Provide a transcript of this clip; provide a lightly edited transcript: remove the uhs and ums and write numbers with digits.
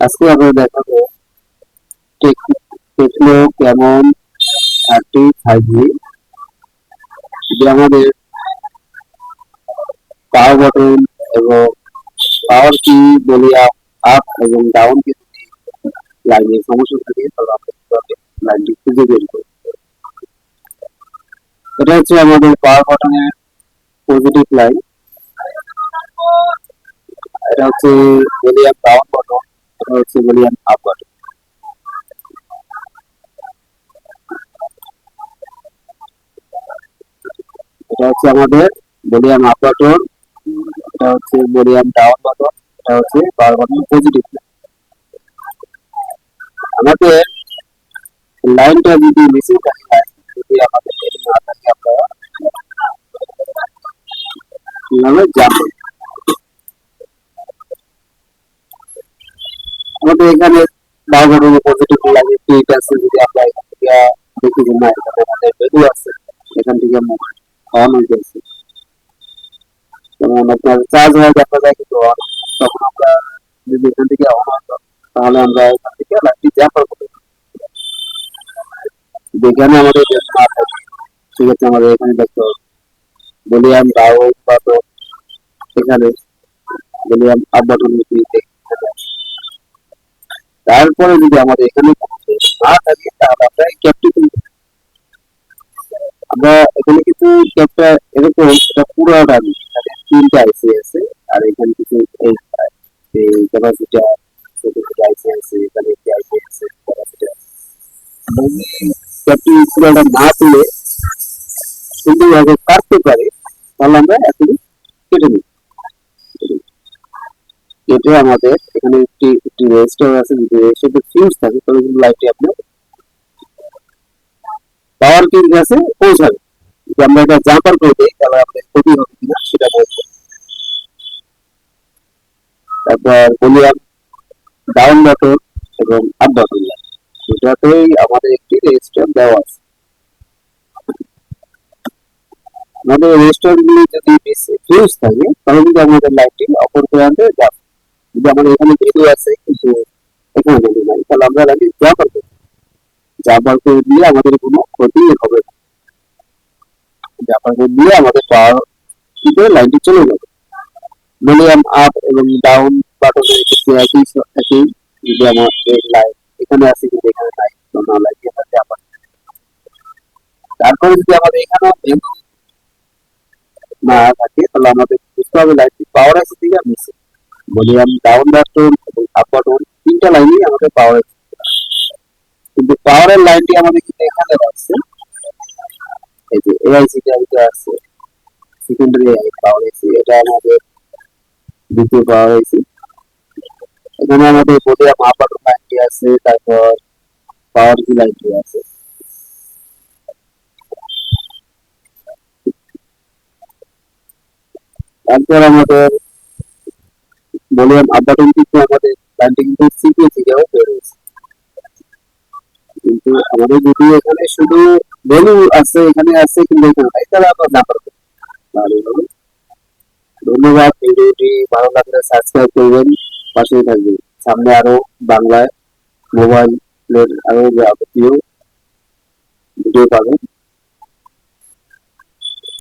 আজকে আমরা দেখাবো টেকনো ক্যামন 35G। যে আমাদের পাওয়ার বাটন এবং পাওয়ার কি বলি আপ এবং ডাউন কি লাইনের সমস্যা থাকে তাহলে আমরা কিভাবে লাইনটি খুঁজে বের করি। এটা হচ্ছে আমাদের পাওয়ার বাটনের পজিটিভ লাইন, এটা হচ্ছে ভলিউম ডাউন বাটন, এটা হচ্ছে ভলিউম আপ বাটন। এটা হচ্ছে আমাদের ভলিউম আপ বাটন, এটা হচ্ছে ভলিউম ডাউন বাটন, এটা হচ্ছে পাওয়ার বাটনের পজিটিভ লাইন। আমাদের লাইনটা যদি মিসিং থাকে, যদি আমাদের না থাকে, আমরা কিভাবে জানবো? আমাদের এখানে পাওয়ার বাটনের পজিটিভ লাইনে টিক আছে, যদি আমরা এখান থেকে দেখি যে না এখানে আমাদের ভ্যালু আছে, এখান থেকে মোবাইল অন হয়ে গেছে, যেমন আপনার চার্জ হয়ে দেখা যায় কিন্তু on, তখন আমরা যদি এখান থেকে অন হয় তাহলে আমরা এখান থেকে লাইটটি জ্যাম্পার করতে পারি। যেখানে আমাদের ভ্যালু না থাকে সেক্ষেত্রে আমাদের এখানে দেখতে হবে ভলিউম ডাউন বাটন, এখানে ভলিউম আপ বাটন তারপরে যদি আমাদের এখানে না থাকে তাহলে আমরা ক্যাপটি খুলবো। আমরা এখানে কিছু ক্যাপটা এরকম, এটা পুরোটা এখানে তিনটা আইসি আছে, আর এখানে কিছু এই ক্যাপাসিটি আইসি আছে, এখানে একটি আইসি আছে ক্যাপাসিটি। ক্যাপটি পুরোটা না তুলে সুন্দরভাবে কাটতে পারে তাহলে আমরা এখনই কেটে নিই। কেটে আমাদের এখানে একটি রেজিস্টার আছে, যদি রেজিস্টারে ফিউজ থাকে তাহলে কিন্তু লাইটটি আপনার পাওয়ার কিং কাছে পৌঁছাবে। যদি আমরা এটা জাম্পার করে দিই তাহলে আমাদের ক্ষতি হবে কিনা সেটা বলবো। তারপর ভলিউম ডাউন বাটন এবং আপ বাটন, দুটাতেই আমাদের একটি রেজিস্টার দেওয়া আছে। আমাদের রেজিস্টার গুলি যদি ফিউজ থাকে তাহলে কিন্তু আমাদের লাইটটি অপর প্রান্তে যাবে। যদি আমাদের এখানে ভ্যালু আছে কিন্তু এখানে ভ্যালু নাই তাহলে আমরা লাইটটি জাম্পার করি, জাম্পার করে দিয়ে আমাদের কোনো ক্ষতি হবে না। জাম্পার করে দিয়ে আমাদের পাওয়ার থেকে লাইনটি চলে যাবে। ভলিউম আপ এবং ডাউন বাটনের ক্ষেত্রে একই, যদি আমাদের লাইট এখানে আছে কিন্তু এখানে নাই তো না লাইট এখানে আবার। তারপরে যদি আমাদের এখানেও ভ্যালু না থাকে তাহলে আমাদের বুঝতে হবে লাইটটি পাওয়ার আছে থেকে মিশে। ভলিউম ডাউন বাটন এবং আপ বাটন তিনটা লাইনই আমাদের পাওয়ার আছে, কিন্তু পাওয়ারের লাইনটি আমাদের কিন্তু এখানে আছে, এই যে এআইসিটা এটা আছে সেকেন্ডারি পাওয়ার এসি, এটা আমাদের দ্বিতীয় পাওয়ার এসি। এখানে আমাদের ভলিউম আপ বাটন লাইনটি আছে, তারপর পাওয়ার কি লাইনটি আছে। তারপর আমাদের ভলিউম আপ বাটন কিন্তু আমাদের লাইনটি কিন্তু সিপিইউ থেকেও বের হয়েছে, কিন্তু আমাদের যদি এখানে শুধু ভ্যালু আছে এখানে আছে কিন্তু এখানে নাই তাহলে আমরা না পারবো। তাহলে হবে। ধন্যবাদ, ভিডিওটি ভালো লাগলে সাবস্ক্রাইব করবেন, পাশেই থাকবেন। সামনে আরো বাংলায় মোবাইলের আরো যাবতীয় ভিডিও পাবেন।